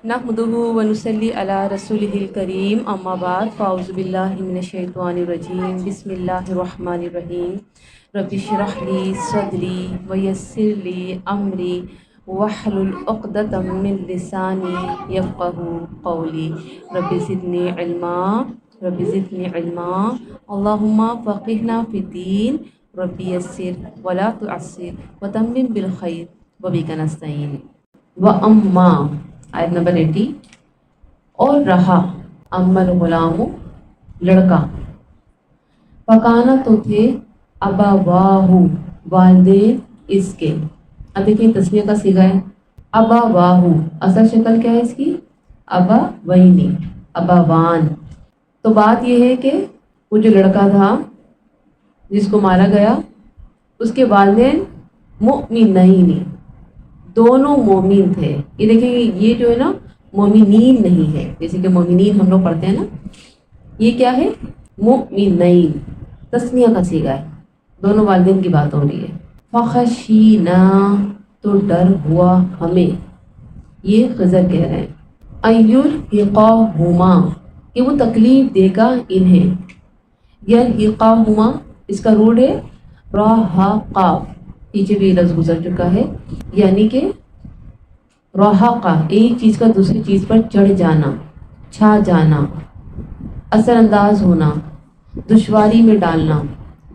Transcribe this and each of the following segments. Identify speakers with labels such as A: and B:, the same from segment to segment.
A: نحمدہ ونصلی علی رسولہ الکریم اما بعد فاعوذ باللہ من الشیطان الرجیم بسم اللہ الرحمن الرحیم رب اشرح لی صدری ویسر لی امری واحلل عقدۃ من لسانی یفقہوا قولی رب زدنی علما اللہم فقہنا فی الدین رب یسر ولا تعسر وتمم بالخیر وبک نستعین واما آیت نمبر 80 اور رہا اما الغلام لڑکا پکانا تو تھے ابواہ والدین اس کے. اب دیکھیں تسنیہ کا صیغہ ہے ابواہ، اصل شکل کیا ہے اس کی؟ ابوینی، ابوان. تو بات یہ ہے کہ وہ جو لڑکا تھا جس کو مارا گیا اس کے والدین مؤمنین، دونوں مومن تھے. یہ دیکھیں یہ جو ہے نا مومنین نہیں ہے، جیسے کہ مومنین ہم لوگ پڑھتے ہیں نا، یہ کیا ہے؟ مؤمنین، تسنیہ کا صیغہ ہے، دونوں والدین کی بات ہو رہی ہے. فخشینا، تو ڈر ہوا ہمیں، یہ خضر کہہ رہے ہیں، ایرہقاہما، کہ وہ تکلیف دے گا انہیں. یرہقاہما اس کا روٹ ہے رہقا، پیچھے بھی لفظ گزر چکا ہے، یعنی کہ رہقا ایک چیز کا دوسری چیز پر چڑھ جانا، چھا جانا، اثر انداز ہونا، دشواری میں ڈالنا،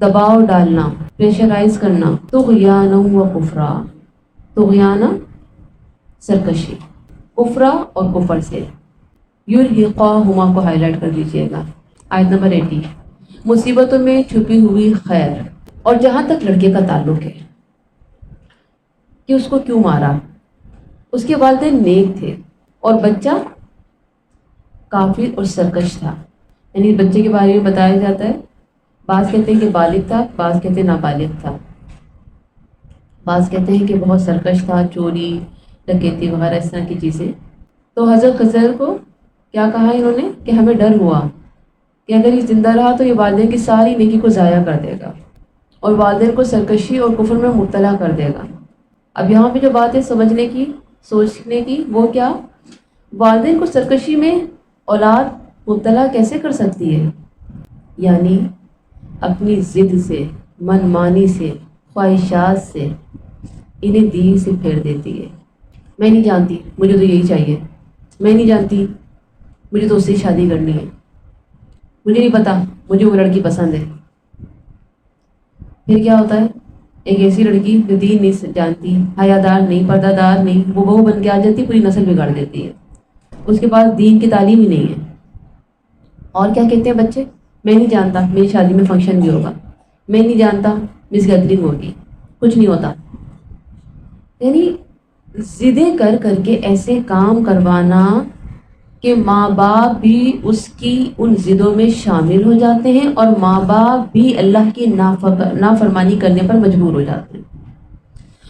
A: دباؤ ڈالنا، پریشرائز کرنا. طغیانا و کفرا، طغیانا سرکشی، کفرا اور کفر سے. یرہقاہما کو ہائی لائٹ کر دیجیے گا. آیت نمبر 80 مصیبتوں میں چھپی ہوئی خیر. اور جہاں تک لڑکے کا تعلق ہے کہ اس کو کیوں مارا، اس کے والدین نیک تھے اور بچہ کافر اور سرکش تھا. یعنی بچے کے بارے میں بتایا جاتا ہے، بعض کہتے ہیں کہ بالغ تھا، بعض کہتے ہیں نابالغ تھا، بعض کہتے ہیں کہ بہت سرکش تھا، چوری ڈکیتی وغیرہ اس طرح کی چیزیں. تو حضرت خضر کو کیا کہا انہوں نے کہ ہمیں ڈر ہوا کہ اگر یہ زندہ رہا تو یہ والدین کی ساری نیکی کو ضائع کر دے گا اور والدین کو سرکشی اور کفر میں مبتلا کر دے گا. اب یہاں پہ جو بات ہے سمجھنے کی، سوچنے کی، وہ کیا؟ والدین کو سرکشی میں اولاد مبتلا کیسے کر سکتی ہے؟ یعنی اپنی ضد سے، من مانی سے، خواہشات سے انہیں دین سے پھیر دیتی ہے. میں نہیں جانتی، مجھے تو یہی چاہیے، میں نہیں جانتی، مجھے تو اس سے شادی کرنی ہے، مجھے نہیں پتا، مجھے وہ لڑکی پسند ہے. پھر کیا ہوتا ہے؟ ایک ایسی لڑکی جو دین نہیں جانتی، حیادار نہیں، پردہ دار نہیں، وہ بہو بن کے آ جاتی، پوری نسل بگاڑ دیتی ہے. اس کے بعد دین کی تعلیم ہی نہیں ہے. اور کیا کہتے ہیں بچے؟ میں نہیں جانتا، میری شادی میں فنکشن بھی ہوگا، میں نہیں جانتا، مس گیدرنگ ہوگی، کچھ نہیں ہوتا. یعنی ضدیں کر کر کے ایسے کام کروانا کہ ماں باپ بھی اس کی ان ضدوں میں شامل ہو جاتے ہیں اور ماں باپ بھی اللہ کی نافرمانی کرنے پر مجبور ہو جاتے ہیں.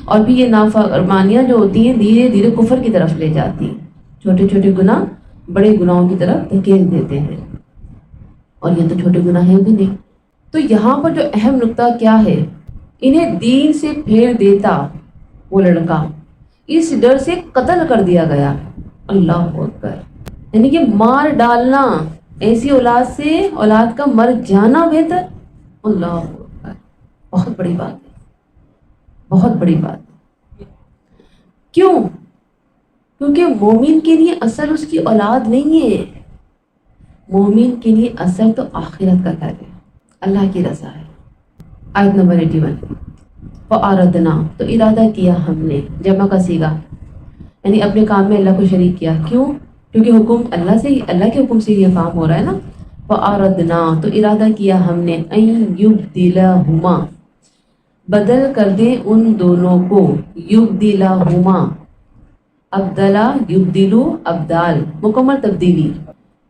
A: اور بھی یہ نافرمانیاں جو ہوتی ہیں دھیرے دھیرے کفر کی طرف لے جاتی ہیں، چھوٹے چھوٹے گناہ بڑے گناہوں کی طرف دھکیل دیتے ہیں، اور یہ تو چھوٹے گناہ ہیں بھی نہیں. تو یہاں پر جو اہم نقطہ کیا ہے؟ انہیں دین سے پھیر دیتا وہ لڑکا، اس ڈر سے قتل کر دیا گیا. اللہ اکبر، یعنی کہ مار ڈالنا، ایسی اولاد سے اولاد کا مر جانا بہتر. اللہ اکبر، بہت بڑی بات ہے، بہت بڑی بات ہے. کیوں؟ کیونکہ مومن کے لیے اصل اس کی اولاد نہیں ہے، مومن کے لیے اصل تو آخرت کا گھر ہے، اللہ کی رضا ہے. آیت نمبر 81 فَأَرَدْنَا، تو ارادہ کیا ہم نے، جمع کا صیغہ، یعنی اپنے کام میں اللہ کو شریک کیا. کیوں؟ کیونکہ حکم اللہ سے ہی، اللہ کے حکم سے یہ کام ہو رہا ہے نا. فَأَرَدْنَا، تو ارادہ کیا ہم نے، أَن يُبْدِلَهُمَا، بدل کر دیں ان دونوں کو، يُبْدِلَهُمَا، ابدلا یبدلو، ابدال مکمل تبدیلی.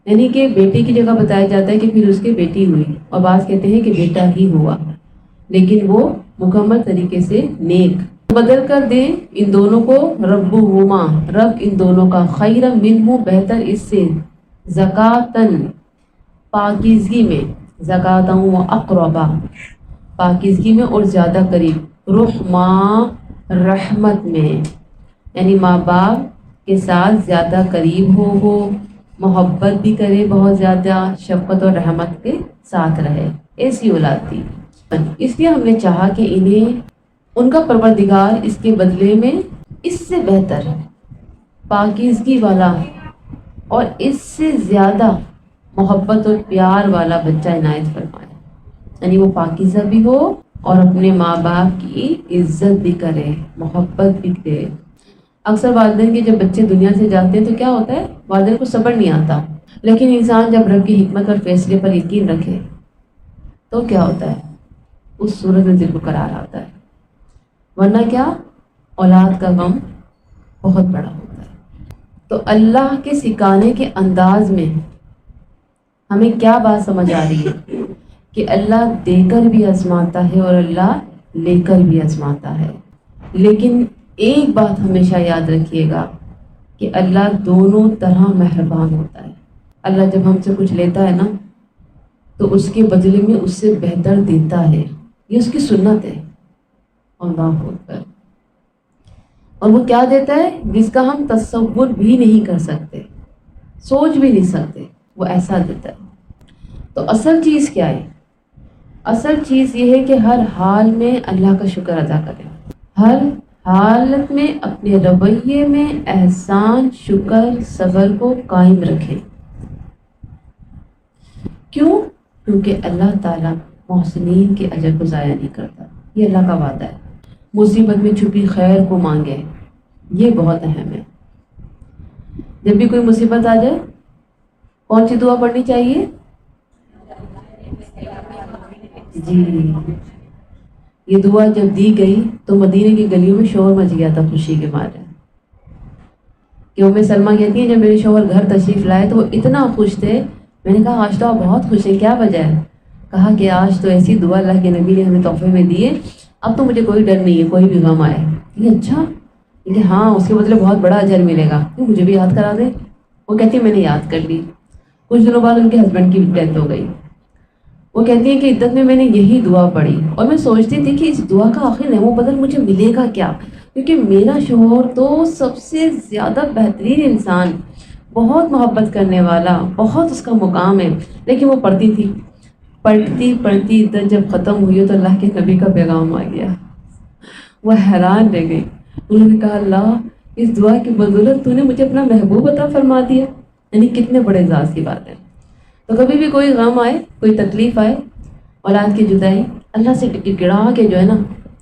A: یعنی کہ بیٹے کی جگہ بتایا جاتا ہے کہ پھر اس کے بیٹی ہوئی، اور بعض کہتے ہیں کہ بیٹا ہی ہوا، لیکن وہ مکمل طریقے سے نیک. بدل کر دیں ان دونوں کو، ربہما، رب ان دونوں کا، خیرا منہ، بہتر اس سے، زکاتن، پاکیزگی میں، زکاتن و اقربا، پاکیزگی میں اور زیادہ قریب، رحمہ، رحمت میں. یعنی ماں باپ کے ساتھ زیادہ قریب ہو محبت بھی کرے بہت زیادہ، شفقت اور رحمت کے ساتھ رہے، ایسی اولاد تھی۔ اس لیے ہم نے چاہا کہ انہیں ان کا پروردگار اس کے بدلے میں اس سے بہتر پاکیزگی والا اور اس سے زیادہ محبت اور پیار والا بچہ عنایت فرمائے، یعنی وہ پاکیزہ بھی ہو اور اپنے ماں باپ کی عزت بھی کرے، محبت بھی کرے۔ اکثر والدین کے جب بچے دنیا سے جاتے ہیں تو کیا ہوتا ہے، والدین کو صبر نہیں آتا، لیکن انسان جب رب کی حکمت اور فیصلے پر یقین رکھے تو کیا ہوتا ہے، اس صورت میں دل کو قرار آتا ہے، ورنہ کیا اولاد کا غم بہت بڑا ہوتا ہے۔ تو اللہ کے سکھانے کے انداز میں ہمیں کیا بات سمجھ آ رہی ہے کہ اللہ دے کر بھی آزماتا ہے اور اللہ لے کر بھی آزماتا ہے، لیکن ایک بات ہمیشہ یاد رکھیے گا کہ اللہ دونوں طرح مہربان ہوتا ہے۔ اللہ جب ہم سے کچھ لیتا ہے نا تو اس کے بدلے میں اس سے بہتر دیتا ہے، یہ اس کی سنت ہے۔ اللہ اکبر۔ اور وہ کیا دیتا ہے جس کا ہم تصور بھی نہیں کر سکتے، سوچ بھی نہیں سکتے، وہ ایسا دیتا ہے۔ تو اصل چیز کیا ہے؟ اصل چیز یہ ہے کہ ہر حال میں اللہ کا شکر ادا کریں، ہر حالت میں اپنے رویے میں احسان، شکر، صبر کو قائم رکھیں۔ کیوں؟ کیونکہ اللہ تعالیٰ محسنین کے اجر کو ضائع نہیں کرتا، یہ اللہ کا وعدہ ہے۔ مصیبت میں چھپی خیر کو مانگے، یہ بہت اہم ہے۔ جب بھی کوئی مصیبت آ جائے کون سی دعا پڑھنی چاہیے؟ جی، یہ دعا جب دی گئی تو مدینے کی گلیوں میں شور مچ گیا تھا خوشی کے مارے، کہ ام سلمہ کہتی ہیں جب میرے شوہر گھر تشریف لائے تو وہ اتنا خوش تھے، میں نے کہا آج تو آپ بہت خوش ہیں، کیا وجہ ہے؟ کہا کہ آج تو ایسی دعا اللہ کے نبی نے ہمیں تحفے میں دی ہے، اب تو مجھے کوئی ڈر نہیں ہے کوئی بھی غم آئے۔ یہ اچھا، کہ ہاں اس کے بدلے بہت بڑا اجر ملے گا، مجھے بھی یاد کرا دے۔ وہ کہتی ہے میں نے یاد کر لی۔ کچھ دنوں بعد ان کے ہسبینڈ کی ڈیتھ ہو گئی۔ وہ کہتی ہیں کہ عدت میں نے یہی دعا پڑھی اور میں سوچتی تھی کہ اس دعا کا آخر نعمو بدل مجھے ملے گا کیا، کیونکہ میرا شوہر تو سب سے زیادہ بہترین انسان، بہت محبت کرنے والا، بہت اس کا مقام ہے، لیکن وہ پڑھتی تھی، پڑھتی عدت جب ختم ہوئی تو اللہ کے نبی کا پیغام آ گیا۔ وہ حیران رہ گئی، انہوں نے کہا اللہ اس دعا کی بدولت تو نے مجھے اپنا محبوب عطا فرما دیا، یعنی کتنے بڑے اعزاز کی بات ہے۔ تو کبھی بھی کوئی غم آئے، کوئی تکلیف آئے، اولاد کی جدائی، اللہ سے گڑا کے جو ہے نا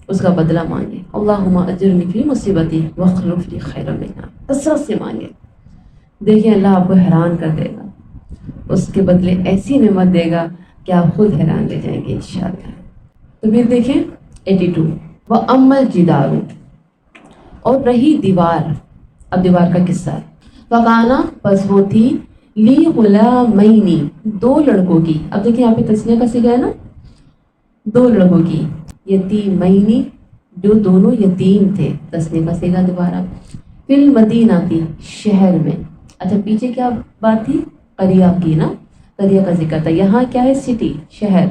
A: اس کا بدلہ مانگے، اللہم اجرنی فی مصیبتی واخلف لی خیرا منہا، کثرت سے مانگے، دیکھیں اللہ آپ کو حیران کر دے گا، اس کے بدلے ایسی نعمت دے گا کہ آپ خود حیران رہ جائیں گے انشاءاللہ۔ تو پھر دیکھیں 82 وَأَمَّا الْجِدَارُ، اور رہی دیوار، اب دیوار کا قصہ ہے۔ فَقَانَا، پس وہ تھی، لی غلامین، دو لڑکوں کی، اب دیکھیں یہاں پہ تسنیہ کا صیغہ ہے نا، دو لڑکوں کی، یتیمین، جو دونوں یتیم تھے، تسنیہ کا صیغہ دوبارہ، فی المدینہ تھی، شہر میں۔ اچھا پیچھے کیا بات تھی؟ قریہ کی نا، قریہ کا ذکر تھا، یہاں کیا ہے؟ سٹی، شہر۔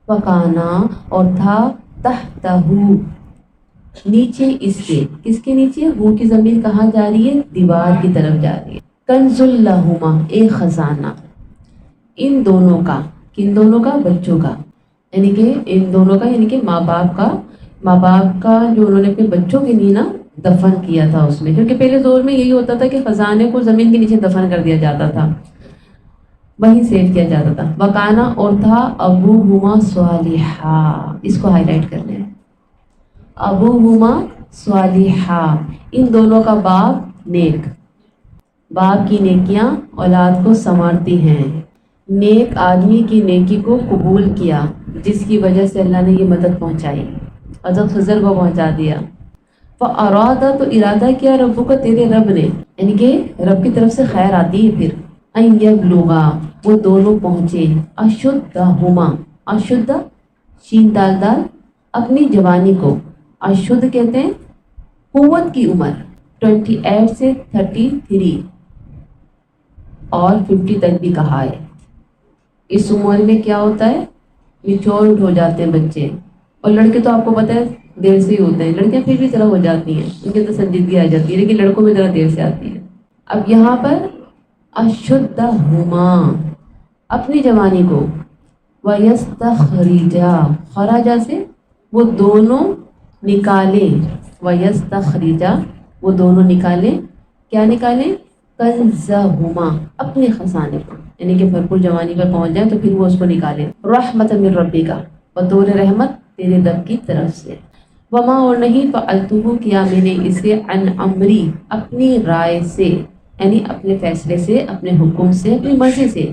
A: وکانا، اور تھا، تحتہ، نیچے اس کے، کس کے نیچے؟ وہ کی ضمیر کہاں جا رہی ہے؟ دیوار کی طرف جا رہی ہے۔ کنز لہما، ایک خزانہ، ان دونوں کا، کن دونوں کا؟ بچوں کا، یعنی کہ ان دونوں کا، یعنی کہ ماں باپ کا جو انہوں نے اپنے بچوں کے لیے نا دفن کیا تھا اس میں، کیونکہ پہلے دور میں یہی ہوتا تھا کہ خزانے کو زمین کے نیچے دفن کر دیا جاتا تھا، وہیں سیو کیا جاتا تھا۔ وکانا، اور تھا، ابوہما صالحا، اس کو ہائی لائٹ کر لیں، ابوہما صالحا، ان دونوں کا باپ نیک، باپ کی نیکیاں اولاد کو سنوارتی ہیں، نیک آدمی کی نیکی کو قبول کیا، جس کی وجہ سے اللہ نے یہ مدد پہنچائی، حضرت خضر کو پہنچا دیا۔ فَأَرَادَ، تو ارادہ کیا، ربو کا، تیرے رب نے، یعنی کہ رب کی طرف سے خیر آتی ہے پھر، اَن یبلغا، وہ دونوں پہنچے، اشدہما، اشد شین دال دال، اپنی جوانی کو، اشد کہتے ہیں قوت کی عمر، 28 سے 33 اور 50 تک بھی کہا ہے۔ اس عمر میں کیا ہوتا ہے؟ میچورڈ ہو جاتے ہیں بچے، اور لڑکے تو آپ کو پتہ ہے دیر سے ہی ہوتے ہیں، لڑکیاں پھر بھی ذرا ہو جاتی ہیں، ان کے اندر سنجیدگی آ جاتی ہے، لیکن لڑکوں میں ذرا دیر سے آتی ہے۔ اب یہاں پر اشدہما اپنی جوانی کو، ویستخرجا خراجا سے وہ دونوں نکالیں، ویستخرجا وہ دونوں نکالیں، کیا نکالیں؟ کنزہما اپنے خزانے کو، یعنی کہ بھرپور جوانی پر پہنچ جائیں تو پھر وہ اس کو نکالیں، رحمت من ربک بطور رحمت تیرے رب کی طرف سے، وما اور نہیں فعلتہ کیا میں نے اسے عن امری اپنی رائے سے، یعنی اپنے فیصلے سے، اپنے حکم سے، اپنی مرضی سے،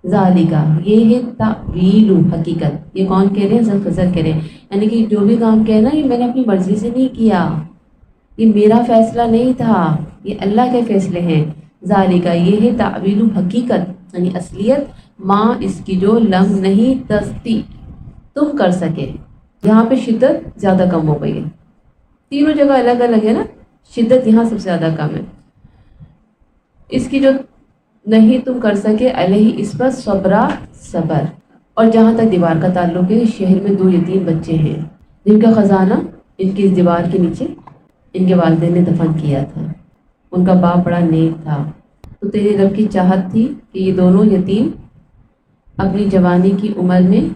A: ذالکا یہ ہے تعویل حقیقت، یہ کون کہہ رہے ہیں؟ ذوالفضل کہہ رہے ہیں، یعنی کہ جو بھی کام کہنا یہ میں نے اپنی مرضی سے نہیں کیا، یہ میرا فیصلہ نہیں تھا، یہ اللہ کے فیصلے ہیں، ذالکا یہ ہے تعویل حقیقت یعنی اصلیت، ماں اس کی جو لم نہیں تستی تم کر سکے، یہاں پہ شدت زیادہ کم ہو گئی ہے، تینوں جگہ الگ الگ ہے نا، شدت یہاں سب سے زیادہ کم ہے، اس کی جو نہیں تم کر سکے علیہ اس پر صبر، اور جہاں تک دیوار کا تعلق ہے، شہر میں 2 یتیم بچے ہیں جن کا خزانہ ان کی اس دیوار کے نیچے ان کے والدین نے دفن کیا تھا، ان کا باپ بڑا نیک تھا، تو تیرے رب کی چاہت تھی کہ یہ دونوں یتیم اپنی جوانی کی عمر میں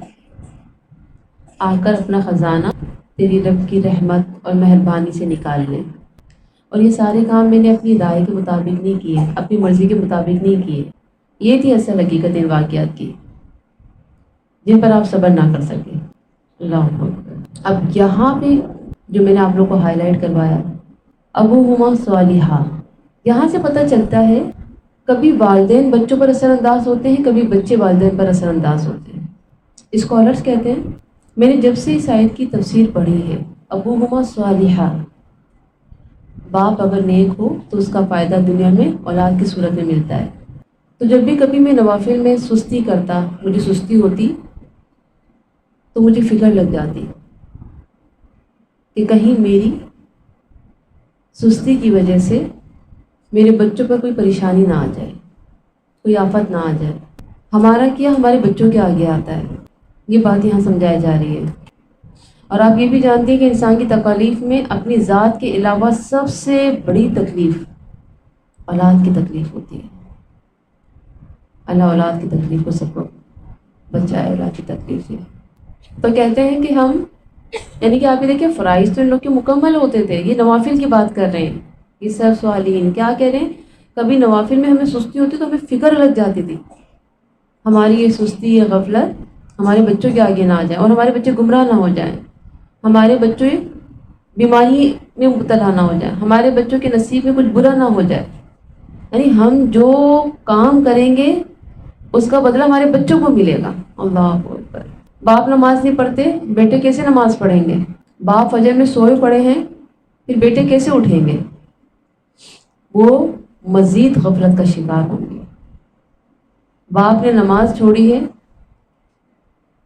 A: آ کر اپنا خزانہ تیری رب کی رحمت اور مہربانی سے نکال لیں، اور یہ سارے کام میں نے اپنی رائے کے مطابق نہیں کیے، اپنی مرضی کے مطابق نہیں کیے، یہ تھی اصل حقیقت ان واقعات کی جن پر آپ صبر نہ کر سکے۔ اللہ اکبر۔ اب یہاں پہ جو میں نے آپ لوگ کو ہائی لائٹ کروایا، ابوہما صالحہ، یہاں سے پتہ چلتا ہے کبھی والدین بچوں پر اثر انداز ہوتے ہیں، کبھی بچے والدین پر اثر انداز ہوتے ہیں۔ اسکالرس کہتے ہیں، میں نے جب سے اس آیت کی تفسیر پڑھی ہے، ابوہما صالحہ، باپ اگر نیک ہو تو اس کا فائدہ دنیا میں اولاد کی صورت میں ملتا ہے، تو جب بھی کبھی میں نوافل میں سستی کرتا، مجھے سستی ہوتی تو مجھے فکر لگ جاتی کہ کہیں میری سستی کی وجہ سے میرے بچوں پر کوئی پریشانی نہ آ جائے، کوئی آفت نہ آ جائے، ہمارا کیا ہمارے بچوں کے آگے آتا ہے، یہ بات یہاں سمجھائی جا رہی ہے۔ اور آپ یہ بھی جانتے ہیں کہ انسان کی تکالیف میں اپنی ذات کے علاوہ سب سے بڑی تکلیف اولاد کی تکلیف ہوتی ہے، اللہ اولاد کی تکلیف کو سب کو بچائے اولاد کی تکلیف سے۔ تو کہتے ہیں کہ ہم، یعنی کہ آپ یہ دیکھیں فرائض تو ان لوگ کے مکمل ہوتے تھے، یہ نوافل کی بات کر رہے ہیں، یہ سب سوالین کیا کہہ رہے ہیں، کبھی نوافل میں ہمیں سستی ہوتی تو ہمیں فکر لگ جاتی تھی، ہماری یہ سستی، یہ غفلت ہمارے بچوں کے آگے نہ آ جائے اور ہمارے بچے گمراہ نہ ہو جائیں، ہمارے بچوں بیماری میں مبتلا نہ ہو جائے، ہمارے بچوں کے نصیب میں کچھ برا نہ ہو جائے، یعنی ہم جو کام کریں گے اس کا بدلہ ہمارے بچوں کو ملے گا۔ اللہ اکبر۔ باپ نماز نہیں پڑھتے، بیٹے کیسے نماز پڑھیں گے؟ باپ فجر میں سوئے پڑے ہیں، پھر بیٹے کیسے اٹھیں گے؟ وہ مزید غفلت کا شکار ہوں گے۔ باپ نے نماز چھوڑی ہے،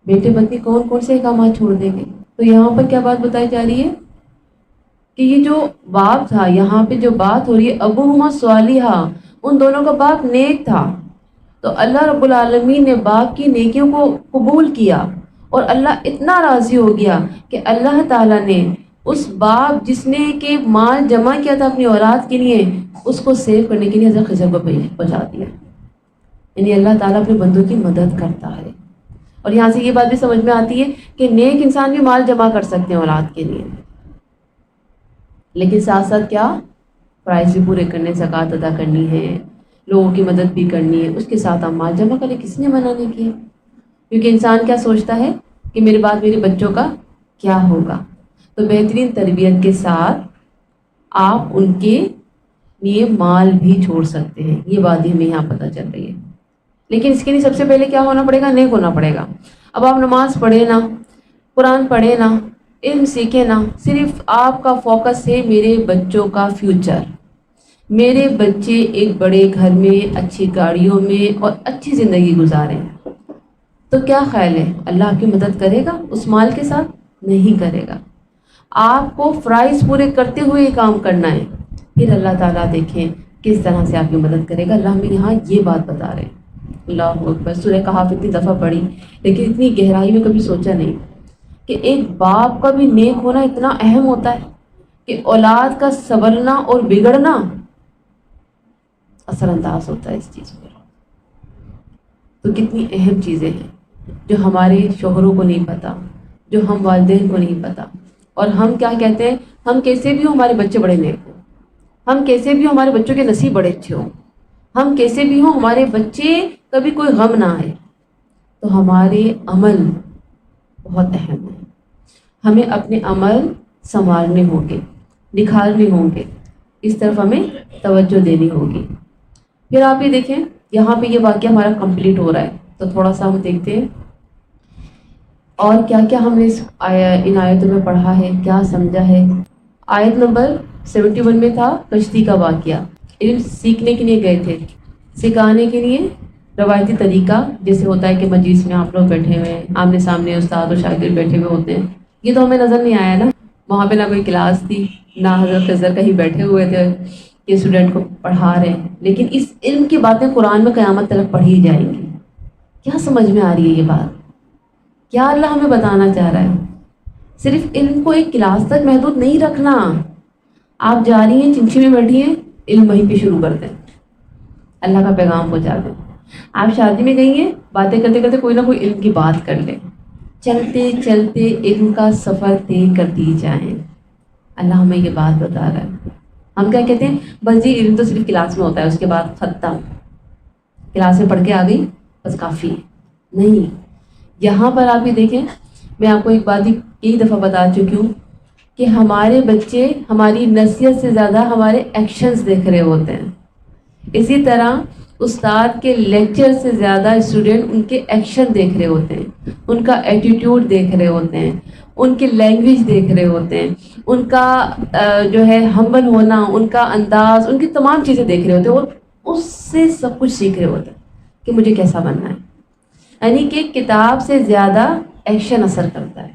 A: بیٹے پتنی کون کون سے احکامات چھوڑ دیں گے؟ تو یہاں پر کیا بات بتائی جا رہی ہے کہ یہ جو باپ تھا، یہاں پہ جو بات ہو رہی ہے ابوہما صالحہ، ان دونوں کا باپ نیک تھا، تو اللہ رب العالمین نے باپ کی نیکیوں کو قبول کیا، اور اللہ اتنا راضی ہو گیا کہ اللہ تعالیٰ نے اس باپ جس نے کہ مال جمع کیا تھا اپنی اولاد کے لیے، اس کو سیو کرنے کے لیے حضرت خضر کو پہنچا دیا، یعنی اللہ تعالیٰ اپنے بندوں کی مدد کرتا ہے۔ اور یہاں سے یہ بات بھی سمجھ میں آتی ہے کہ نیک انسان بھی مال جمع کر سکتے ہیں اولاد کے لیے، لیکن ساتھ ساتھ کیا، فرائض بھی پورے کرنے، زکوٰۃ ادا کرنی ہے، لوگوں کی مدد بھی کرنی ہے، اس کے ساتھ آپ مال جمع کریں، کس نے منع نہیں کیا؟ کیونکہ انسان کیا سوچتا ہے کہ میرے بعد میرے بچوں کا کیا ہوگا، تو بہترین تربیت کے ساتھ آپ ان کے لیے مال بھی چھوڑ سکتے ہیں، یہ بات ہمیں یہاں پتہ چل رہی ہے۔ لیکن اس کے لیے سب سے پہلے کیا ہونا پڑے گا؟ نیک ہونا پڑے گا۔ اب آپ نماز پڑھیں نا، قرآن پڑھیں نا، علم سیکھیں نا، صرف آپ کا فوکس ہے میرے بچوں کا فیوچر، میرے بچے ایک بڑے گھر میں، اچھی گاڑیوں میں اور اچھی زندگی گزاریں، تو کیا خیال ہے اللہ آپ کی مدد کرے گا اس مال کے ساتھ؟ نہیں کرے گا۔ آپ کو فرائض پورے کرتے ہوئے یہ کام کرنا ہے، پھر اللہ تعالیٰ دیکھیں کس طرح سے آپ کی مدد کرے گا۔ اللہ ہمیں یہاں یہ بات بتا رہے ہیں۔ اللہ اکبر۔ سورہ کہف اتنی دفعہ پڑھی لیکن اتنی گہرائی میں کبھی سوچا نہیں کہ ایک باپ کا بھی نیک ہونا اتنا اہم ہوتا ہے کہ اولاد کا سنورنا اور بگڑنا اثر انداز ہوتا ہے اس چیز پر. تو کتنی اہم چیزیں ہیں جو ہمارے شوہروں کو نہیں پتہ، جو ہم والدین کو نہیں پتہ. اور ہم کیا کہتے ہیں، ہم کیسے بھی ہوں ہمارے بچے بڑے نیک ہوں، ہم کیسے بھی ہوں ہمارے بچوں کے نصیب بڑے اچھے ہوں، ہم کیسے بھی ہوں ہمارے بچے کبھی کوئی غم نہ آئے. تو ہمارے عمل بہت اہم ہے. ہمیں اپنے عمل سنوارنے ہوں گے، نکھارنے ہوں گے، اس طرف ہمیں توجہ دینی ہوگی. پھر آپ یہ دیکھیں یہاں پہ یہ واقعہ ہمارا کمپلیٹ ہو رہا ہے، تو تھوڑا سا ہم دیکھتے ہیں اور کیا کیا ہم نے ان آیتوں میں پڑھا ہے، کیا سمجھا ہے. آیت نمبر 71 میں تھا کشتی کا واقعہ. علم سیکھنے کے لیے گئے تھے، سکھانے کے لیے روایتی طریقہ جیسے ہوتا ہے کہ مجلس میں آپ لوگ بیٹھے ہوئے ہیں، آمنے سامنے استاد اور شاگرد بیٹھے ہوئے ہوتے ہیں. یہ تو ہمیں نظر نہیں آیا نا، وہاں پہ نہ کوئی کلاس تھی، نہ حضرت خضر کہیں بیٹھے ہوئے تھے کہ اسٹوڈنٹ کو پڑھا رہے ہیں. لیکن اس علم کی باتیں قرآن میں قیامت تک پڑھی جائیں گی. کیا سمجھ میں آ رہی ہے یہ بات؟ کیا اللہ ہمیں بتانا چاہ رہا ہے؟ صرف علم کو ایک کلاس تک محدود نہیں رکھنا. آپ جا رہی ہیں چنچی میں بیٹھی ہیں، علم وہیں پہ شروع کر دیں، اللہ کا پیغام پہنچا دیں. آپ شادی میں گئی ہیں، باتیں کرتے کرتے کوئی نہ کوئی علم کی بات کر لیں. چلتے چلتے علم کا سفر طے کر دی جائیں. اللہ ہمیں یہ بات بتا رہا ہے. ہم کیا کہتے ہیں، بس یہ علم تو صرف کلاس میں ہوتا ہے، اس کے بعد ختم، کلاس میں پڑھ کے آ گئی بس کافی نہیں. یہاں پر آپ یہ دیکھیں، میں آپ کو ایک بات کئی دفعہ بتا چکی ہوں کہ ہمارے بچے ہماری نصیحت سے زیادہ ہمارے ایکشنز دیکھ رہے ہوتے ہیں. اسی طرح استاد کے لیکچر سے زیادہ اسٹوڈنٹ ان کے ایکشن دیکھ رہے ہوتے ہیں، ان کا ایٹیٹیوڈ دیکھ رہے ہوتے ہیں، ان کی لینگویج دیکھ رہے ہوتے ہیں، ان کا جو ہے ہمبل ہونا، ان کا انداز، ان کی تمام چیزیں دیکھ رہے ہوتے ہیں، اور اس سے سب کچھ سیکھ رہے ہوتے ہیں کہ مجھے کیسا بننا ہے. یعنی کہ کتاب سے زیادہ ایکشن اثر کرتا ہے.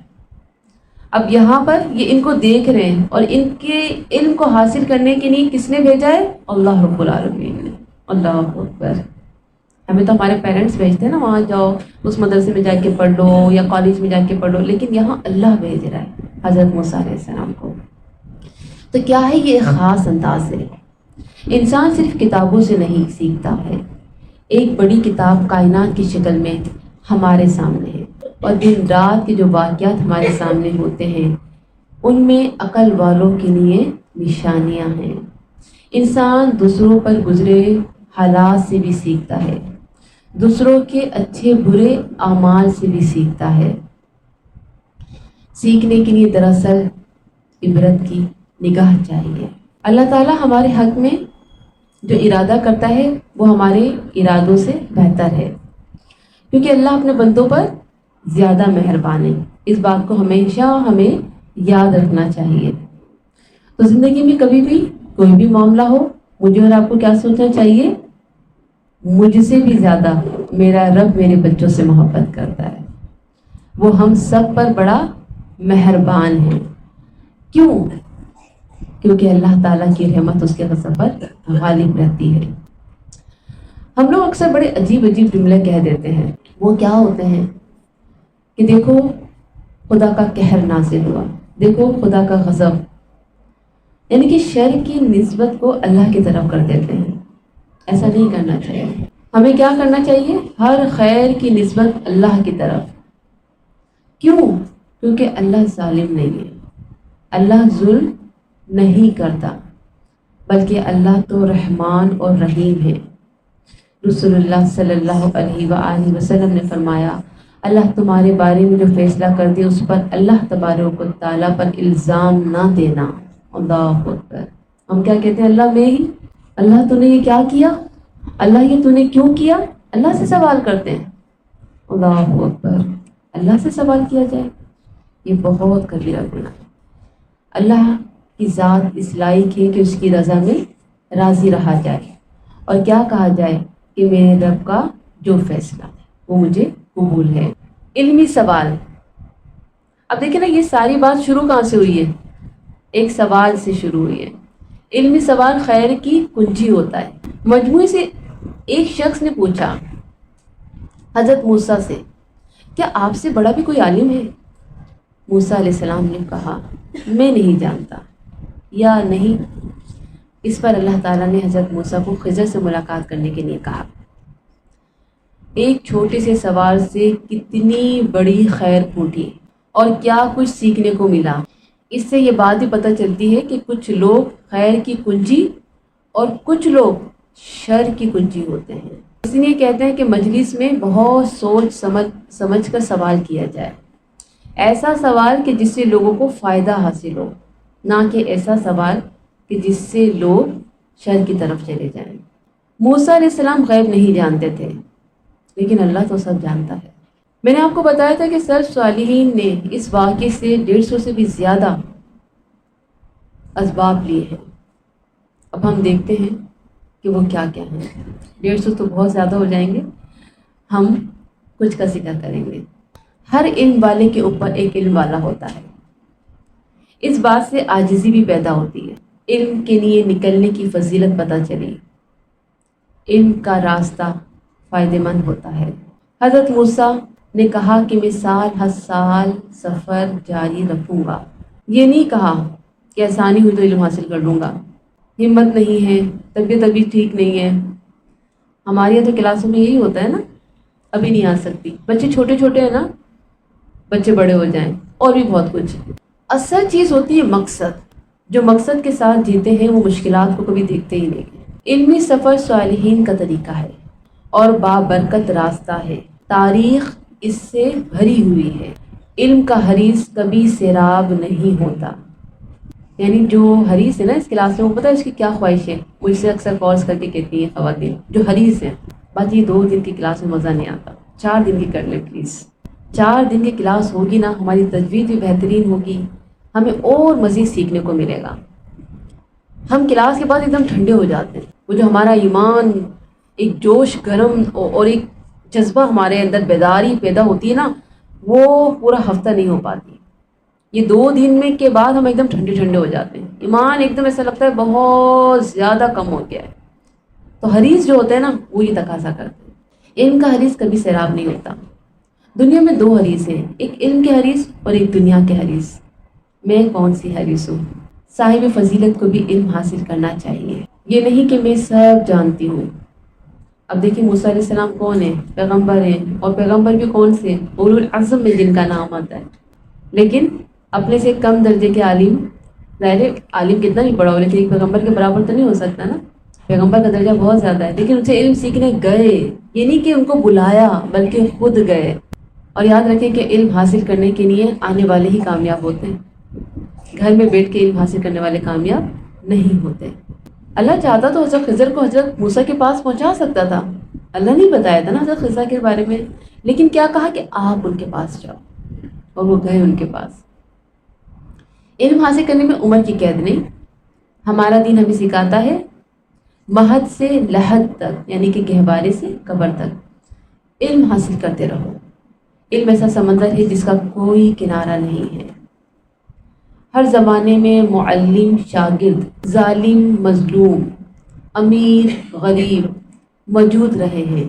A: اب یہاں پر یہ ان کو دیکھ رہے ہیں، اور ان کے علم کو حاصل کرنے کے لیے کس نے بھیجا ہے؟ اللہ رب العالمین نے. اللہ اکبر. ہمیں تو ہمارے پیرنٹس بھیجتے ہیں نا، وہاں جاؤ اس مدرسے میں جا کے پڑھ لو یا کالج میں جا کے پڑھ لو، لیکن یہاں اللہ بھیج رہا ہے حضرت موسیٰ علیہ السلام کو. تو کیا ہے یہ خاص انداز ہے. انسان صرف کتابوں سے نہیں سیکھتا ہے، ایک بڑی کتاب کائنات کی شکل میں ہمارے سامنے ہے، اور دن رات کے جو واقعات ہمارے سامنے ہوتے ہیں ان میں عقل والوں کے لیے نشانیاں ہیں. انسان دوسروں پر گزرے حالات سے بھی سیکھتا ہے، دوسروں کے اچھے برے اعمال سے بھی سیکھتا ہے. سیکھنے کے لیے دراصل عبرت کی نگاہ چاہیے. اللہ تعالیٰ ہمارے حق میں جو ارادہ کرتا ہے وہ ہمارے ارادوں سے بہتر ہے، کیونکہ اللہ اپنے بندوں پر زیادہ مہربان ہے. اس بات کو ہمیشہ ہمیں یاد رکھنا چاہیے. تو زندگی میں کبھی بھی کوئی بھی معاملہ ہو، مجھے اور آپ کو کیا سوچنا چاہیے؟ مجھ سے بھی زیادہ میرا رب میرے بچوں سے محبت کرتا ہے، وہ ہم سب پر بڑا مہربان ہے. کیوں؟ کیونکہ اللہ تعالیٰ کی رحمت اس کے غضب پر غالب رہتی ہے. ہم لوگ اکثر بڑے عجیب عجیب جملے کہہ دیتے ہیں. وہ کیا ہوتے ہیں کہ دیکھو خدا کا قہر نازل ہوا، دیکھو خدا کا غضب، یعنی کہ شر کی نسبت کو اللہ کی طرف کر دیتے ہیں. ایسا نہیں کرنا چاہیے. ہمیں کیا کرنا چاہیے؟ ہر خیر کی نسبت اللہ کی طرف. کیوں؟ کیونکہ اللہ ظالم نہیں ہے، اللہ ظلم نہیں کرتا، بلکہ اللہ تو رحمان اور رحیم ہے. رسول اللہ صلی اللہ علیہ وآلہ وسلم نے فرمایا، اللہ تمہارے بارے میں جو فیصلہ کر دے اس پر اللہ تبارک و تعالیٰ پر الزام نہ دینا. اللہ اکبر. ہم کیا کہتے ہیں؟ اللہ میں ہی، اللہ تو نے یہ کیا کیا، اللہ یہ تو نے کیوں کیا؟ اللہ سے سوال کرتے ہیں. اللہ اکبر. اللہ سے سوال کیا جائے، یہ بہت کبیرہ گناہ. اللہ کی ذات اس لائق ہے کہ اس کی رضا میں راضی رہا جائے، اور کیا کہا جائے کہ میرے رب کا جو فیصلہ ہے وہ مجھے قبول ہے. علمی سوال. اب دیکھیں نا، یہ ساری بات شروع کہاں سے ہوئی ہے؟ ایک سوال سے شروع ہوئی ہے. علمی سوال خیر کی کنجی ہوتا ہے. مجموعے سے ایک شخص نے پوچھا حضرت موسیٰ سے، کیا آپ سے بڑا بھی کوئی عالم ہے؟ موسیٰ علیہ السلام نے کہا، میں نہیں جانتا یا نہیں. اس پر اللہ تعالیٰ نے حضرت موسیٰ کو خضر سے ملاقات کرنے کے لیے کہا۔ ایک چھوٹے سے سوال سے کتنی بڑی خیر پھوٹی اور کیا کچھ سیکھنے کو ملا۔ اس سے یہ بات بھی پتہ چلتی ہے کہ کچھ لوگ خیر کی کنجی اور کچھ لوگ شر کی کنجی ہوتے ہیں۔ اس لیے کہتے ہیں کہ مجلس میں بہت سوچ سمجھ کر سوال کیا جائے، ایسا سوال کہ جس سے لوگوں کو فائدہ حاصل ہو، نہ کہ ایسا سوال کہ جس سے لوگ شر کی طرف چلے جائیں۔ موسیٰ علیہ السلام غیب نہیں جانتے تھے، لیکن اللہ تو سب جانتا ہے۔ میں نے آپ کو بتایا تھا کہ سلف صالحین نے اس واقعے سے 150 سے بھی زیادہ اسباب لیے ہیں۔ اب ہم دیکھتے ہیں کہ وہ کیا کیا ہیں۔ 150 تو بہت زیادہ ہو جائیں گے، ہم کچھ کا ذکر کریں گے۔ ہر علم والے کے اوپر ایک علم والا ہوتا ہے، اس بات سے عاجزی بھی پیدا ہوتی ہے۔ علم کے لیے نکلنے کی فضیلت پتہ چلی، علم کا راستہ فائدہ مند ہوتا ہے۔ حضرت موسیٰ نے کہا کہ میں سال ہر سال سفر جاری رکھوں گا۔ یہ نہیں کہا کہ آسانی ہوئی تو علم حاصل کر لوں گا، ہمت نہیں ہے، طبیعت ابھی ٹھیک نہیں ہے۔ ہمارے یہاں تو کلاسوں میں یہی ہوتا ہے نا، ابھی نہیں آ سکتی، بچے چھوٹے چھوٹے ہیں نا، بچے بڑے ہو جائیں، اور بھی بہت کچھ۔ اصل چیز ہوتی ہے مقصد، جو مقصد کے ساتھ جیتے ہیں وہ مشکلات کو کبھی دیکھتے ہی نہیں۔ علمی سفر صالحین کا طریقہ ہے اور بابرکت راستہ ہے، تاریخ اس سے بھری ہوئی ہے۔ علم کا حریص کبھی سیراب نہیں ہوتا۔ یعنی جو حریص ہے نا اس کلاس میں، وہ پتہ ہے اس کی کیا خواہش ہے؟ مجھ سے اکثر کالز کر کے کہتی ہیں خواتین جو حریص ہیں، بس یہ 2 دن کی کلاس میں مزہ نہیں آتا، 4 دن کی کر لیں پلیز۔ 4 دن کی کلاس ہوگی نا، ہماری تجوید بھی بہترین ہوگی، ہمیں اور مزید سیکھنے کو ملے گا۔ ہم کلاس کے بعد ایک دم ٹھنڈے ہو جاتے ہیں، وہ جو ہمارا ایمان، ایک جوش گرم اور ایک جذبہ ہمارے اندر بیداری پیدا ہوتی ہے نا، وہ پورا ہفتہ نہیں ہو پاتی۔ یہ 2 دن میں کے بعد ہم ایک دم ٹھنڈے ٹھنڈے ہو جاتے ہیں، ایمان ایک دم ایسا لگتا ہے بہت زیادہ کم ہو گیا ہے۔ تو حریص جو ہوتے ہیں نا وہ یہ تقاضا کرتے ہیں۔ علم کا حریص کبھی سیراب نہیں ہوتا۔ دنیا میں 2 حریص ہیں، ایک علم کے حریص اور ایک دنیا کے حریص۔ میں کون سی حریص ہوں؟ صاحب فضیلت کو بھی علم حاصل کرنا چاہیے، یہ نہیں کہ میں سب جانتی ہوں۔ اب دیکھیں موسیٰ علیہ السلام کون ہیں؟ پیغمبر ہیں، اور پیغمبر بھی کون سے؟ اولو العزم میں جن کا نام آتا ہے۔ لیکن اپنے سے کم درجے کے عالم، ظاہر عالم کتنا بھی بڑا ہو لیکن ایک پیغمبر کے برابر تو نہیں ہو سکتا نا، پیغمبر کا درجہ بہت زیادہ ہے، لیکن ان سے علم سیکھنے گئے، یہ نہیں کہ ان کو بلایا بلکہ خود گئے۔ اور یاد رکھیں کہ علم حاصل کرنے کے لیے آنے والے ہی کامیاب ہوتے ہیں، گھر میں بیٹھ کے علم حاصل کرنے والے کامیاب نہیں ہوتے۔ اللہ چاہتا تو حضرت خضر کو حضرت موسیٰ کے پاس پہنچا سکتا تھا، اللہ نہیں بتایا تھا نا حضرت خضر کے بارے میں، لیکن کیا کہا کہ آپ ان کے پاس جاؤ، اور وہ گئے ان کے پاس۔ علم حاصل کرنے میں عمر کی قید نہیں، ہمارا دین ہمیں سکھاتا ہے مہد سے لحد تک، یعنی کہ گہوارے سے قبر تک علم حاصل کرتے رہو۔ علم ایسا سمندر ہے جس کا کوئی کنارہ نہیں ہے۔ ہر زمانے میں معلم شاگرد، ظالم مظلوم، امیر غریب موجود رہے ہیں۔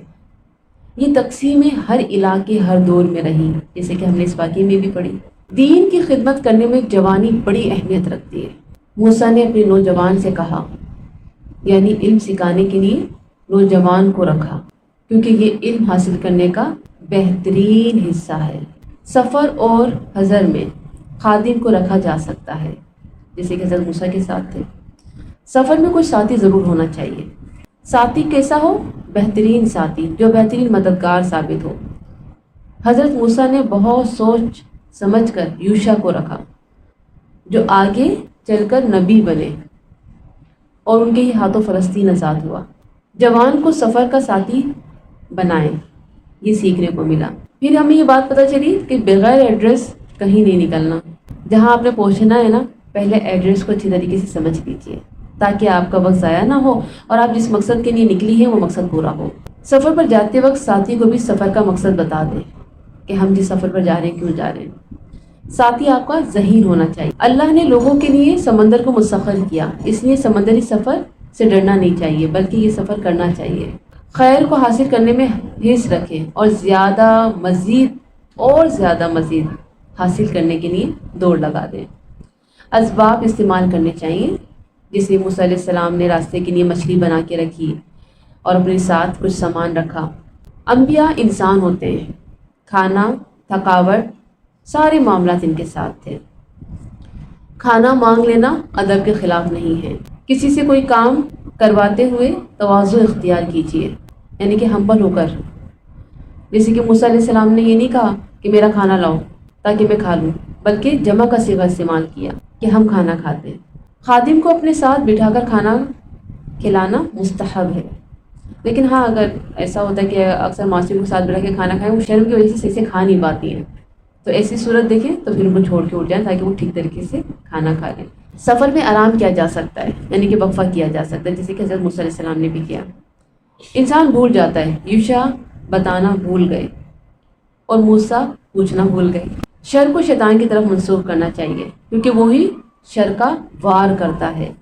A: یہ تقسیمیں ہر علاقے ہر دور میں رہی، جیسے کہ ہم نے اس واقعے میں بھی پڑھی۔ دین کی خدمت کرنے میں جوانی بڑی اہمیت رکھتی ہے۔ موسیٰ نے اپنے نوجوان سے کہا، یعنی علم سکھانے کے لیے نوجوان کو رکھا، کیونکہ یہ علم حاصل کرنے کا بہترین حصہ ہے۔ سفر اور حضر میں خادم کو رکھا جا سکتا ہے، جیسے کہ حضرت موسیٰ کے ساتھ تھے۔ سفر میں کوئی ساتھی ضرور ہونا چاہیے۔ ساتھی کیسا ہو؟ بہترین ساتھی، جو بہترین مددگار ثابت ہو۔ حضرت موسیٰ نے بہت سوچ سمجھ کر یوشع کو رکھا، جو آگے چل کر نبی بنے، اور ان کے ہی ہاتھوں فلسطین آزاد ہوا۔ جوان کو سفر کا ساتھی بنائیں، یہ سیکھنے کو ملا۔ پھر ہمیں یہ بات پتہ چلی کہ بغیر ایڈریس کہیں نہیں نکلنا۔ جہاں آپ نے پہنچنا ہے نا، پہلے ایڈریس کو اچھی طریقے سے سمجھ لیجیے، تاکہ آپ کا وقت ضائع نہ ہو اور آپ جس مقصد کے لیے نکلی ہیں وہ مقصد پورا ہو۔ سفر پر جاتے وقت ساتھی کو بھی سفر کا مقصد بتا دیں کہ ہم جس سفر پر جا رہے ہیں کیوں جا رہے ہیں۔ ساتھی آپ کا ذہین ہونا چاہیے۔ اللہ نے لوگوں کے لیے سمندر کو مسخر کیا، اس لیے سمندری سفر سے ڈرنا نہیں چاہیے بلکہ یہ سفر کرنا چاہیے۔ خیر کو حاصل کرنے میں حرص رکھیں اور زیادہ مزید حاصل کرنے کے لیے دوڑ لگا دیں۔ اسباب استعمال کرنے چاہیے جسے موسیٰ علیہ السلام نے راستے کے لیے مچھلی بنا کے رکھی اور اپنے ساتھ کچھ سامان رکھا۔ انبیاء انسان ہوتے ہیں، کھانا، تھکاوٹ، سارے معاملات ان کے ساتھ تھے۔ کھانا مانگ لینا ادب کے خلاف نہیں ہے۔ کسی سے کوئی کام کرواتے ہوئے تواضع اختیار کیجیے، یعنی کہ ہمبل ہو کر۔ جیسے کہ موسیٰ علیہ السلام نے یہ نہیں کہا کہ میرا کھانا لاؤ تاکہ میں کھا لوں، بلکہ جمع کا صیغہ استعمال کیا کہ ہم کھانا کھاتے ہیں۔ خادم کو اپنے ساتھ بٹھا کر کھانا کھلانا مستحب ہے، لیکن ہاں اگر ایسا ہوتا ہے کہ اکثر معصوم کے ساتھ بیٹھ کے کھانا کھائیں، وہ شرم کی وجہ سے صحیح سے کھا نہیں پاتی ہیں، تو ایسی صورت دیکھیں تو پھر ان کو چھوڑ کے اٹھ جائیں تاکہ وہ ٹھیک طریقے سے کھانا کھا لیں۔ سفر میں آرام کیا جا سکتا ہے، یعنی کہ وقفہ کیا جا سکتا ہے، جیسے کہ حضرت موسیٰ علیہ السلام نے بھی کیا۔ انسان بھول جاتا ہے، یوشع بتانا بھول گئے اور موسیٰ پوچھنا بھول گئے۔ شر کو شیطان کی طرف منسوخ کرنا چاہیے، کیونکہ وہی شر کا وار کرتا ہے۔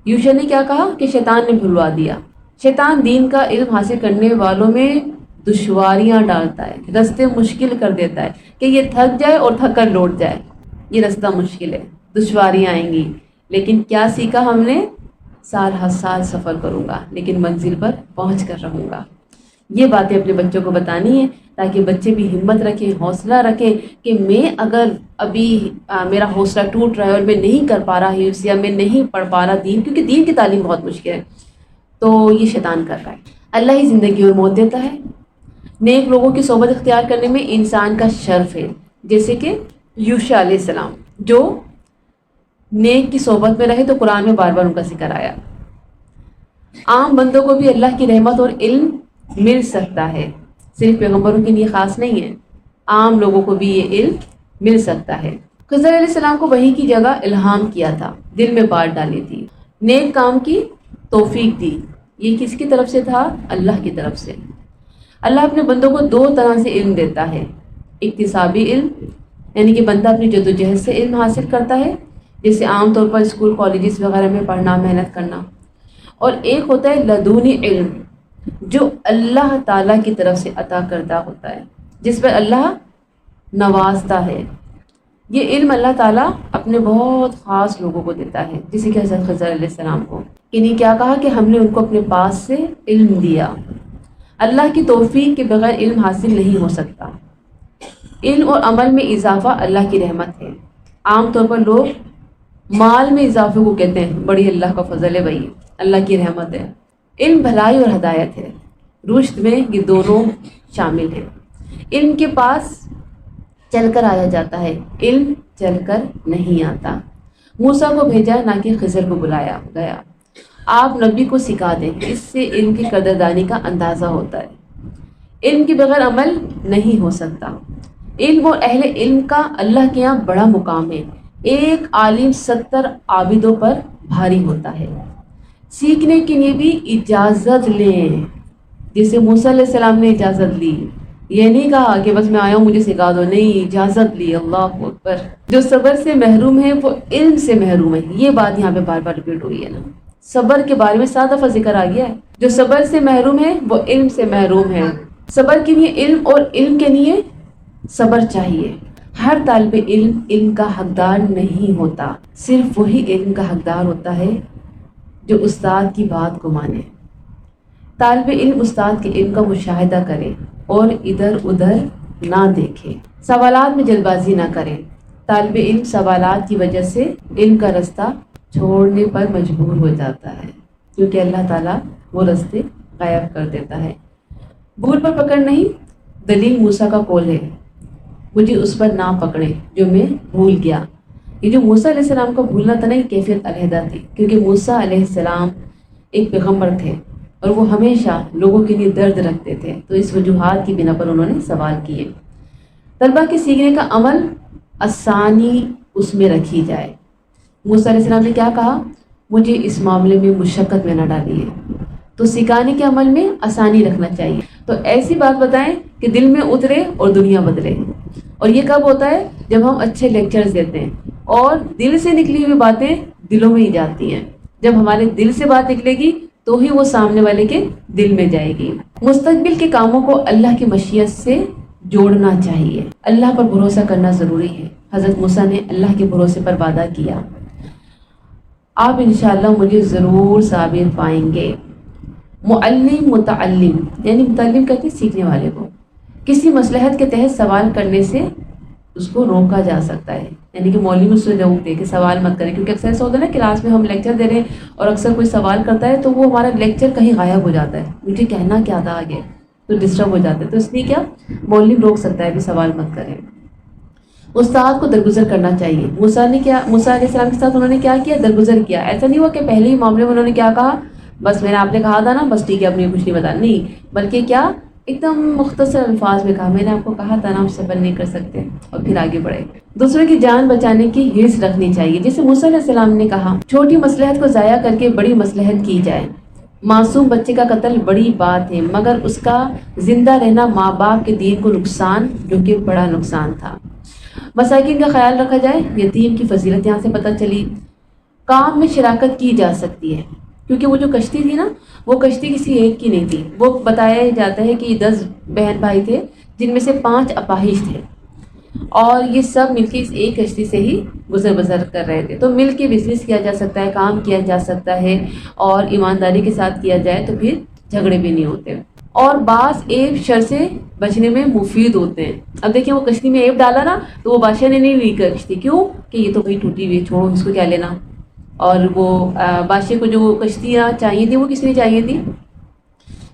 A: یوشع نے کیا کہا کہ شیطان نے بھلوا دیا۔ شیطان دین کا علم حاصل کرنے والوں میں دشواریاں ڈالتا ہے، رستے مشکل کر دیتا ہے کہ یہ تھک جائے اور تھک کر لوٹ جائے۔ یہ رستہ مشکل ہے، دشواریاں آئیں گی، لیکن کیا سیکھا ہم نے؟ سال ہر سال سفر کروں گا لیکن منزل پر پہنچ کر رہوں گا۔ یہ باتیں اپنے بچوں کو بتانی ہیں تاکہ بچے بھی ہمت رکھیں، حوصلہ رکھیں کہ میں اگر ابھی میرا حوصلہ ٹوٹ رہا ہے اور میں نہیں کر پا رہا حفظ یا میں نہیں پڑھ پا رہا دین، کیونکہ دین کی تعلیم بہت مشکل ہے، تو یہ شیطان کر رہا ہے۔ اللہ ہی زندگی اور موت دیتا ہے۔ نیک لوگوں کی صحبت اختیار کرنے میں انسان کا شرف ہے، جیسے کہ یوشع علیہ السلام جو نیک کی صحبت میں رہے تو قرآن میں بار بار ان کا ذکر آیا۔ عام بندوں کو بھی اللہ کی رحمت اور علم مل سکتا ہے، صرف پیغمبروں کے لیے خاص نہیں ہے، عام لوگوں کو بھی یہ علم مل سکتا ہے۔ خضر علیہ السلام کو وحی کی جگہ الہام کیا تھا، دل میں بات ڈالی تھی، نیک کام کی توفیق دی۔ یہ کس کی طرف سے تھا؟ اللہ کی طرف سے۔ اللہ اپنے بندوں کو دو طرح سے علم دیتا ہے، اکتسابی علم، یعنی کہ بندہ اپنی جدوجہد سے علم حاصل کرتا ہے، جیسے عام طور پر اسکول کالجز وغیرہ میں پڑھنا، محنت کرنا، اور ایک ہوتا ہے لدونی علم جو اللہ تعالیٰ کی طرف سے عطا کردہ ہوتا ہے، جس پر اللہ نوازتا ہے۔ یہ علم اللہ تعالیٰ اپنے بہت خاص لوگوں کو دیتا ہے، جیسے کہ حضرت خضر علیہ السلام کو۔ انہیں کیا کہا کہ ہم نے ان کو اپنے پاس سے علم دیا۔ اللہ کی توفیق کے بغیر علم حاصل نہیں ہو سکتا۔ علم اور عمل میں اضافہ اللہ کی رحمت ہے۔ عام طور پر لوگ مال میں اضافے کو کہتے ہیں بڑی اللہ کا فضل ہے، بھائی اللہ کی رحمت ہے۔ علم بھلائی اور ہدایت ہے، رشد میں یہ دونوں شامل ہیں۔ علم کے پاس چل کر آیا جاتا ہے، علم چل کر نہیں آتا۔ موسیٰ کو بھیجا نہ کہ خضر کو بلایا گیا۔ آپ نبی کو سکھا دیں، اس سے علم کی قدردانی کا اندازہ ہوتا ہے۔ علم کے بغیر عمل نہیں ہو سکتا۔ علم اور اہل علم کا اللہ کے یہاں بڑا مقام ہے۔ ایک عالم 70 عابدوں پر بھاری ہوتا ہے۔ سیکھنے کے لیے بھی اجازت لیں، جیسے موسیٰ علیہ السلام نے اجازت لی۔ یہ نہیں کہا کہ بس میں آیا ہوں مجھے سکھا دو، نہیں، اجازت لی۔ اللہ اکبر۔ جو صبر سے محروم ہے وہ علم سے محروم ہے، یہ بات یہاں پہ بار بار ریپیٹ ہوئی ہے نا۔ صبر کے بارے میں 7 دفعہ ذکر آ گیا ہے۔ جو صبر سے محروم ہے وہ علم سے محروم ہے۔ صبر کے لیے علم اور علم کے لیے صبر چاہیے۔ ہر طالب علم علم کا حقدار نہیں ہوتا، صرف وہی علم کا حقدار ہوتا ہے جو استاد کی بات کو مانے۔ طالب علم استاد کے علم کا مشاہدہ کرے اور ادھر ادھر نہ دیکھے، سوالات میں جلد بازی نہ کرے۔ طالب علم سوالات کی وجہ سے علم کا رستہ چھوڑنے پر مجبور ہو جاتا ہے، کیونکہ اللہ تعالیٰ وہ رستے غائب کر دیتا ہے۔ بھول پر پکڑ نہیں، دلیل موسیٰ کا قول ہے، مجھے اس پر نہ پکڑے جو میں بھول گیا۔ یہ جو موسیٰ علیہ السلام کو بھولنا تھا نا، یہ کیفیت علیحدہ تھی، کیونکہ موسیٰ علیہ السلام ایک پیغمبر تھے اور وہ ہمیشہ لوگوں کے لیے درد رکھتے تھے، تو اس وجوہات کی بنا پر انہوں نے سوال کیے۔ طلبہ کے سیکھنے کا عمل آسانی اس میں رکھی جائے۔ موسیٰ علیہ السلام نے کیا کہا؟ مجھے اس معاملے میں مشقت میں نہ ڈالیے، تو سکھانے کے عمل میں آسانی رکھنا چاہیے۔ تو ایسی بات بتائیں کہ دل میں اترے اور دنیا بدلے۔ اور یہ کب ہوتا ہے؟ جب ہم اچھے لیکچرز دیتے ہیں اور دل سے نکلی ہوئی باتیں دلوں میں ہی جاتی ہیں۔ جب ہمارے دل سے بات نکلے گی تو ہی وہ سامنے والے کے دل میں جائے گی۔ مستقبل کے کاموں کو اللہ کی مشیت سے جوڑنا چاہیے۔ اللہ پر بھروسہ کرنا ضروری ہے۔ حضرت موسیٰ نے اللہ کے بھروسے پر وعدہ کیا، آپ انشاءاللہ مجھے ضرور ثابت پائیں گے۔ معلم متعلم، یعنی متعلم کہتے ہیں سیکھنے والے کو، کسی مصلحت کے تحت سوال کرنے سے اس کو روکا جا سکتا ہے، یعنی کہ مولوی اس سے روک دے کہ سوال مت کریں، کیونکہ اکثر ایسا ہوتا ہے نا کلاس میں ہم لیکچر دے رہے ہیں اور اکثر کوئی سوال کرتا ہے تو وہ ہمارا لیکچر کہیں غائب ہو جاتا ہے، مجھے کہنا کیا تھا آگے، تو ڈسٹرب ہو جاتا ہے، تو اس لیے کیا مولوی روک سکتا ہے کہ سوال مت کریں۔ استاد کو درگزر کرنا چاہیے۔ موسیٰ علیہ السلام کے ساتھ انہوں نے کیا کیا؟ درگزر کیا۔ ایسا نہیں ہوا کہ پہلے ہی معاملے میں انہوں نے کیا کہا، بس میں نے آپ نے کہا تھا نا بس ٹھیک ہے اب مجھے کچھ نہیں بتا، نہیں، بلکہ کیا ایک دم مختصر الفاظ میں کہا میں نے آپ کو کہا تھا نا آپ صبر نہیں کر سکتے، اور پھر آگے بڑھے۔ دوسروں کی جان بچانے کی حرص رکھنی چاہیے، جیسے موسیٰ علیہ السلام نے کہا چھوٹی مصلحت کو ضائع کر کے بڑی مصلحت کی جائے۔ معصوم بچے کا قتل بڑی بات ہے، مگر اس کا زندہ رہنا ماں باپ کے دین کو نقصان، جو کہ بڑا نقصان تھا۔ مساکین کا خیال رکھا جائے، یتیم کی فضیلت یہاں سے پتہ چلی۔ کام میں شراکت کی جا سکتی ہے، کیونکہ وہ جو کشتی تھی نا وہ کشتی کسی ایک کی نہیں تھی، وہ بتایا جاتا ہے کہ یہ 10 بہن بھائی تھے جن میں سے 5 اپاہج تھے، اور یہ سب مل کے اس ایک کشتی سے ہی گزر بسر کر رہے تھے۔ تو مل کے بزنس کیا جا سکتا ہے، کام کیا جا سکتا ہے، اور ایمانداری کے ساتھ کیا جائے تو پھر جھگڑے بھی نہیں ہوتے، اور بعض عیب شر سے بچنے میں مفید ہوتے ہیں۔ اب دیکھیں وہ کشتی میں عیب ڈالا نا تو وہ بادشاہ نے نہیں لی کشتی، کیوں کہ یہ تو بھائی ٹوٹی ہوئی ہے، چھوڑو اس کو کیا لینا۔ اور وہ بادشاہ کو جو کشتیاں چاہیے تھی وہ کس لیے چاہیے تھی؟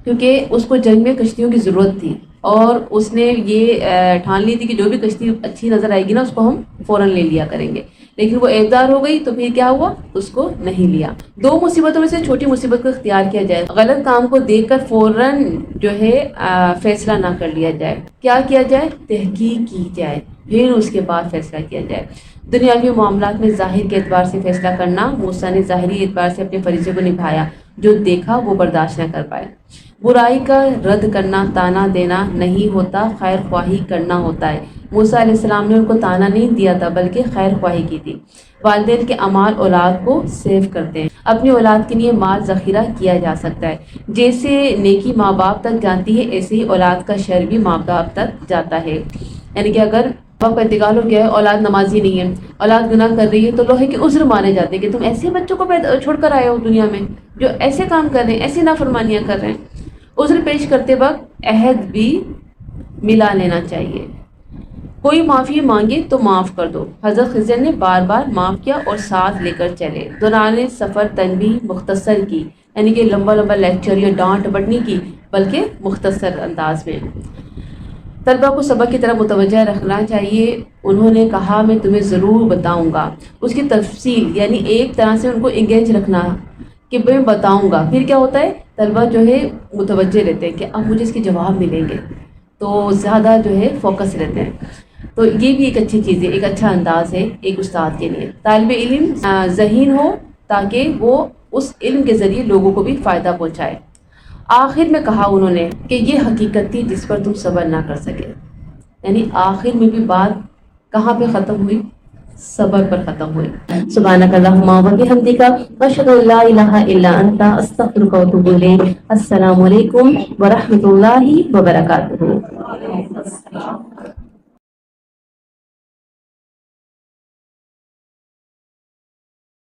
A: کیونکہ اس کو جنگ میں کشتیوں کی ضرورت تھی، اور اس نے یہ ٹھان لی تھی کہ جو بھی کشتی اچھی نظر آئے گی نا اس کو ہم فوراً لے لیا کریں گے، لیکن وہ عیبدار ہو گئی تو پھر کیا ہوا، اس کو نہیں لیا۔ 2 مصیبتوں میں سے چھوٹی مصیبت کو اختیار کیا جائے، غلط کام کو دیکھ کر فوراً جو ہے فیصلہ نہ کر لیا جائے، کیا کیا جائے، تحقیق کی جائے، پھر اس کے بعد فیصلہ کیا جائے۔ دنیاوی معاملات میں ظاہر کے اعتبار سے فیصلہ کرنا، موسیٰ نے ظاہری اعتبار سے اپنے فریضے کو نبھایا، جو دیکھا وہ برداشت نہ کر پائے۔ برائی کا رد کرنا طعنہ دینا نہیں ہوتا، خیر خواہی کرنا ہوتا ہے۔ موسیٰ علیہ السلام نے ان کو طعنہ نہیں دیا تھا بلکہ خیر خواہی کی تھی۔ والدین کے اعمال اولاد کو سیو کرتے ہیں، اپنی اولاد کے لیے مال ذخیرہ کیا جا سکتا ہے۔ جیسے نیکی ماں باپ تک جاتی ہے ایسے ہی اولاد کا شر بھی ماں باپ تک جاتا ہے، یعنی کہ اگر باپ کا انتقال ہو گیا ہے، اولاد نمازی نہیں ہے، اولاد گناہ کر رہی ہے، تو لوہے کے عذر مانے جاتے ہیں کہ تم ایسے بچوں کو چھوڑ کر آئے ہو دنیا میں جو ایسے کام کر رہے ہیں، ایسی نافرمانیاں کر رہے ہیں۔ عذر پیش کرتے وقت عہد بھی ملا لینا چاہیے، کوئی معافی مانگے تو معاف کر دو۔ حضرت خضر نے بار بار معاف کیا اور ساتھ لے کر چلے۔ دوران سفر تنبیہ مختصر کی، یعنی کہ لمبا لمبا لیکچر یا ڈانٹ ڈپٹ نہیں کی بلکہ مختصر انداز میں۔ طلبہ کو سبق کی طرف متوجہ رکھنا چاہیے۔ انہوں نے کہا میں تمہیں ضرور بتاؤں گا، اس کی تفصیل یعنی ایک طرح سے ان کو انگیج رکھنا کہ میں بتاؤں گا، پھر کیا ہوتا ہے طلبہ جو ہے متوجہ رہتے ہیں کہ اب مجھے اس کے جواب ملیں گے، تو زیادہ جو ہے فوکس رہتے ہیں۔ تو یہ بھی ایک اچھی چیز ہے، ایک اچھا انداز ہے ایک استاد کے لیے۔ طالب علم ذہین ہو تاکہ وہ اس علم کے ذریعے لوگوں کو بھی فائدہ پہنچائے۔ آخر میں کہا انہوں نے کہ یہ حقیقت تھی جس پر تم صبر نہ کر سکے، یعنی آخر میں بھی بات کہاں پہ ختم ہوئی؟ صبر پر ختم ہوئی۔ سبحانک اللہم و بحمدک، اشہد ان لا الہ الا انت، استغفرک و اتوب الیک۔ السلام علیکم ورحمۃ اللہ وبرکاتہ۔